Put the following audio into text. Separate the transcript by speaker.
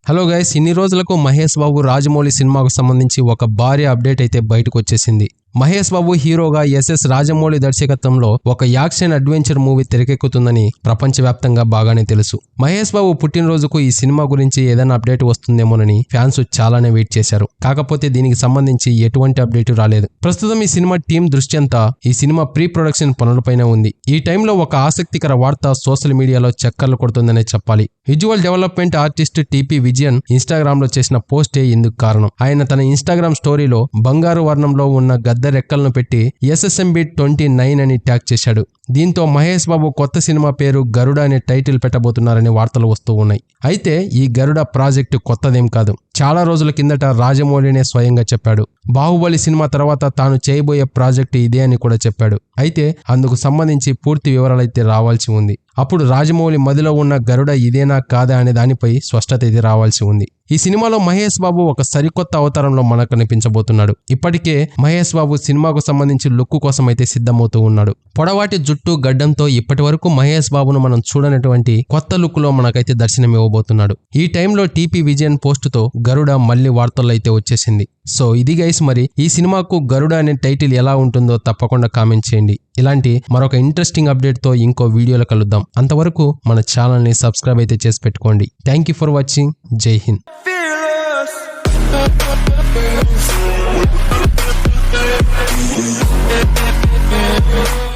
Speaker 1: Hello guys, ఇన్ని రోజులకు మహేష్ బాబు రాజమౌళి సినిమాకు సంబంధించి ఒక భారీ అప్డేట్ అయితే బయటకు వచ్చేసింది. మహేష్ బాబు హీరోగా ఎస్ఎస్ రాజమౌళి దర్శకత్వంలో ఒక యాక్షన్ అడ్వెంచర్ మూవీ తెరకెక్కుతుందని ప్రపంచవ్యాప్తంగా బాగానే తెలుసు. మహేష్ బాబు పుట్టినరోజుకు ఈ సినిమా గురించి ఏదైనా అప్డేట్ వస్తుందేమోనని ఫ్యాన్స్ చాలానే వెయిట్ చేశారు. కాకపోతే దీనికి సంబంధించి ఎటువంటి అప్డేట్ రాలేదు. ప్రస్తుతం ఈ సినిమా టీం దృష్టి అంతా ఈ సినిమా ప్రీ ప్రొడక్షన్ పనులపైనే ఉంది. ఈ టైంలో ఒక ఆసక్తికర వార్త సోషల్ మీడియాలో చక్కర్లు కొడుతుందనే చెప్పాలి. Visual development artist TP Vijayan Instagram లో చేసిన పోస్టే ఇందుకు కారణం. ఆయన తన ఇన్స్టాగ్రామ్ స్టోరీలో బంగారు వర్ణంలో ఉన్న గద్ద రెక్కలను పెట్టి SSMB 29 అని ట్యాగ్ చేశాడు. దీంతో మహేష్ బాబు కొత్త సినిమా పేరు గరుడ అనే టైటిల్ పెట్టబోతున్నారని వార్తలు వస్తూ ఉన్నాయి. అయితే ఈ గరుడ ప్రాజెక్టు కొత్తదేం కాదు. చాలా రోజుల కిందట రాజమౌళినే స్వయంగా చెప్పాడు. బాహుబలి సినిమా తర్వాత తాను చేయబోయే ప్రాజెక్టు ఇదే అని కూడా చెప్పాడు. అయితే అందుకు సంబంధించి పూర్తి వివరాలైతే రావాల్సి ఉంది. అప్పుడు రాజమౌళి మదిలో ఉన్న గరుడ ఇదేనా కాదా అనే దానిపై స్పష్టత అయితే రావాల్సి ఉంది. ఈ సినిమాలో మహేష్ బాబు ఒక సరికొత్త అవతారంలో మనకు కనిపించబోతున్నాడు. ఇప్పటికే మహేష్ బాబు సినిమాకు సంబంధించి లుక్ కోసం అయితే సిద్ధమవుతూ ఉన్నాడు. పొడవాటి జుట్టు గడ్డంతో ఇప్పటి వరకు మహేష్ బాబును మనం చూడనటువంటి కొత్త లుక్ లో మనకైతే దర్శనం ఇవ్వబోతున్నాడు. ఈ టైంలో టీపీ విజయన్ పోస్ట్ తో గరుడ మళ్ళీ వార్తల్లో అయితే వచ్చేసింది. సో ఇది గైస్, మరి ఈ సినిమాకు గరుడ అనే టైటిల్ ఎలా ఉంటుందో తప్పకుండా కామెంట్ చేయండి. ఇలాంటి మరొక ఇంట్రెస్టింగ్ అప్డేట్ తో ఇంకో వీడియోలో కలుద్దాం. అంతవరకు మన ఛానల్ ని సబ్స్క్రైబ్ అయితే చేసి పెట్టుకోండి. Thank you for watching. జై హింద్.
Speaker 2: Fearless.